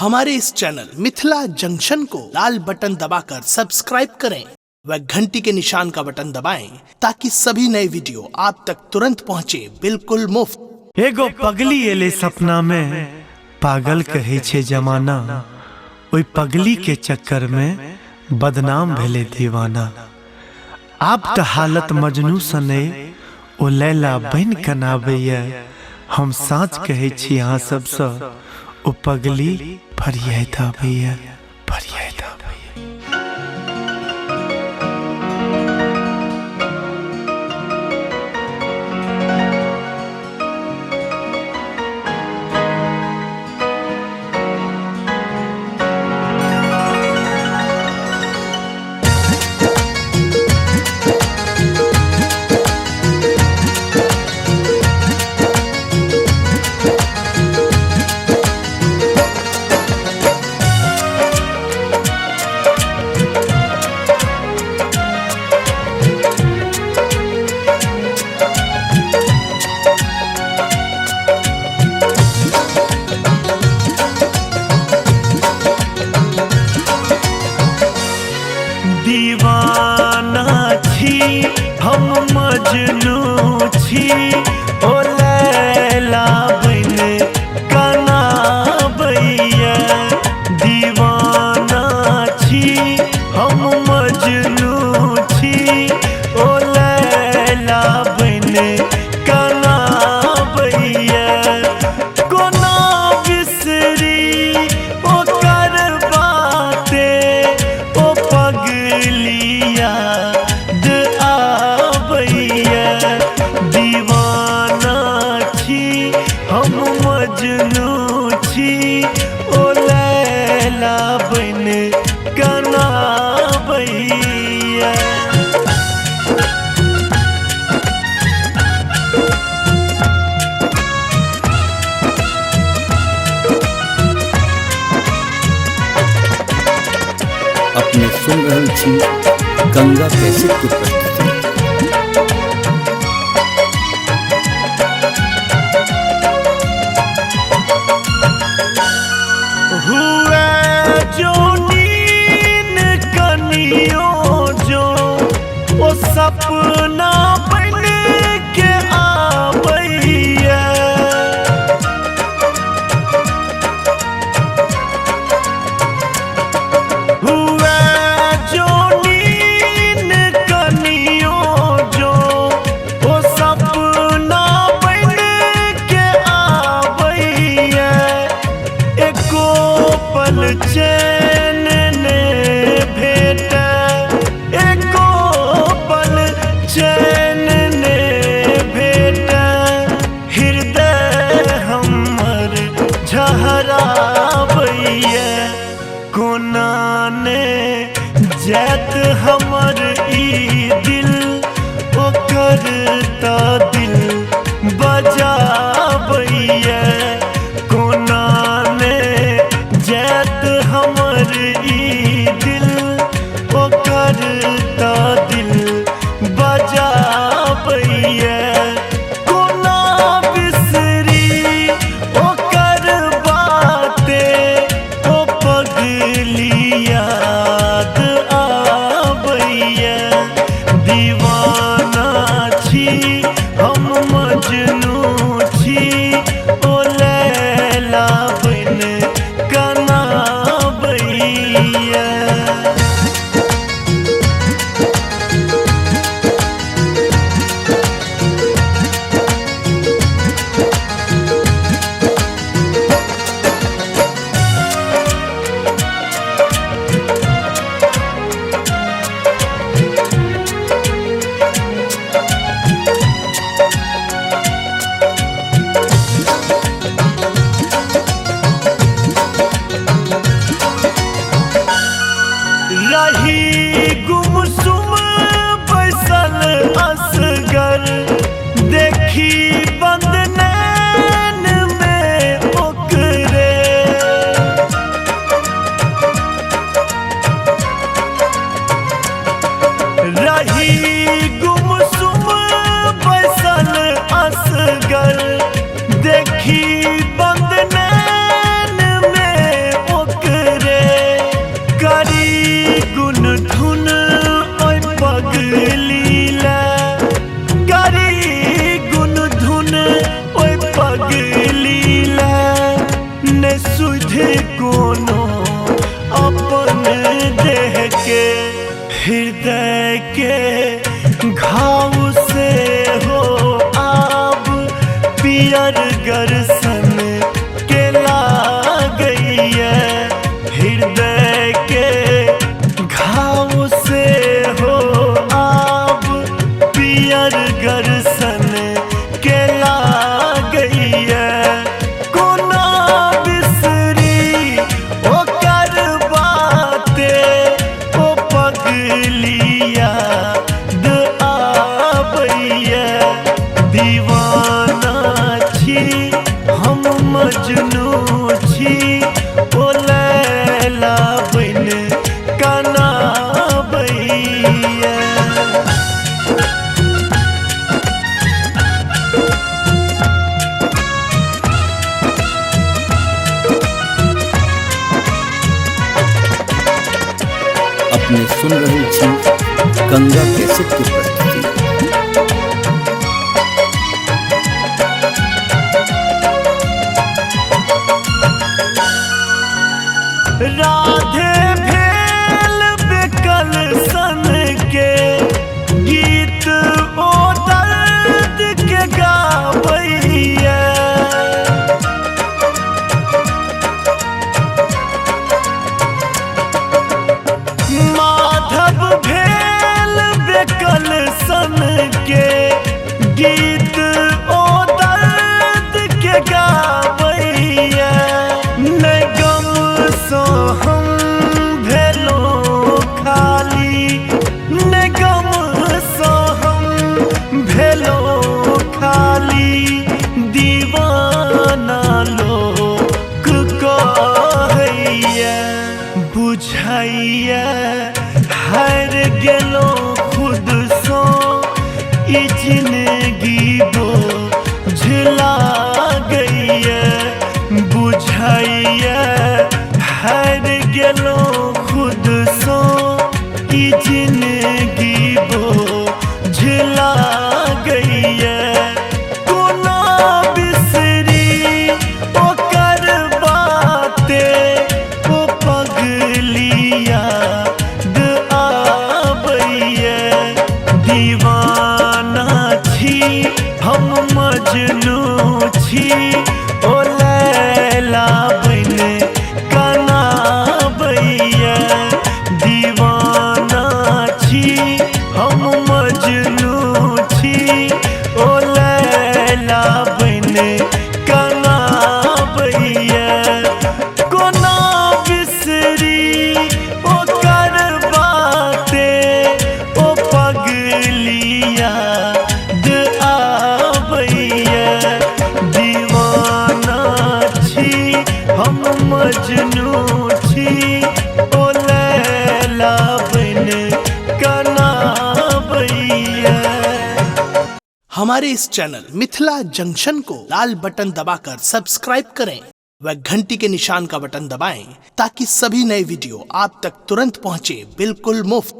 हमारे इस channel Mithila junction को लाल button दबाकर सब्सक्राइब करें व घंटी के निशान का बटन दबाएं ताकि सभी नए वीडियो आप तक तुरंत पहुंचे बिल्कुल मुफ्त। एगो पगली एले सपना में पागल कहे छे जमाना, ओई पगली के चक्कर में बदनाम भेले दीवाना। आप त हालत मजनू सने ओ लैला बन कनाबैया, हम साँच कहे छी अहाँ सबसे ओ पगली फरियाद आबैया, फरियाद आबैया। दीवाना छी हम मजनू छी, ओ लैला बन कनाबैया। दीवाना छी हम मजनू छी, ओ लैला बन कनाबैया। कोना बिसरी ओ कर बाते ओ पगलिया आबैया। दीवाना छी हम मजनू छी, ओ लैला बन कनाबैया। अपने सुन रहल छी गंगा कैसेट के प्रस्तुति। हुए जो नीन कनियों जो ओ सपना बन के आबैया। हुए जो नीन कनियों जो ओ सपना बन के आबैया। एको पल चैन ने भेटा, एको पल चैन ने भेटा। हृदय हमर झहराबैया। कोना ने जैत हमर ई दिल, ओकर त दिल बजाबैया। कोना ने जैत हमर ई दिल, ओकर त दिल बजाबैया। कोना बिसरी ओकर बाते ओ पगली याद आबैया। दीवाना छी हम सुधे कोनो अपन देह के हृदय के घाव से हो आब पियर गरसन के लागई है हृदय के घाव से हो आब पियर गरसन के लागई है कोना बिसरी ओकर बाते ओ पगलिया द आबैया दीवाना छी हम मजनू छी ओ लैला बन कना बैया अपने सुन रहल छी गंगा कैसेट की प्रस्तुति। राधे भेल बेकल सन के गीत ओ दर्द के गावैया माधव भेल बेकल सन के गीत ओ दर्द के गावैया न गम सो हम भेलो खाली न गम सो हम भेलो खाली दीवाना लोक कहैया बुझाइया हार गेलो खुद सो ई जिंदगी बोझला गईया बुझाइया हार गेलो खुद सो ई जिंदगी बोझला गईया कोना बिसरी ओकर बाते ओ पगलिया द आबैया दीवाना छी हम मजनू छी ओ लैला बन कना बैया दीवाना छी हम मजनू छी ओ लैला बन कना बैया कोना बिसरी ओकर बाते ओ पगलिया द आबैया दीवाना छी हम मजनू छी ओ लैला बन कना बैया। हमारे इस चैनल मिथिला जंक्शन को लाल बटन दबाकर सब्सक्राइब करें व घंटी के निशान का बटन दबाएं ताकि सभी नए वीडियो आप तक तुरंत पहुंचे बिल्कुल मुफ्त।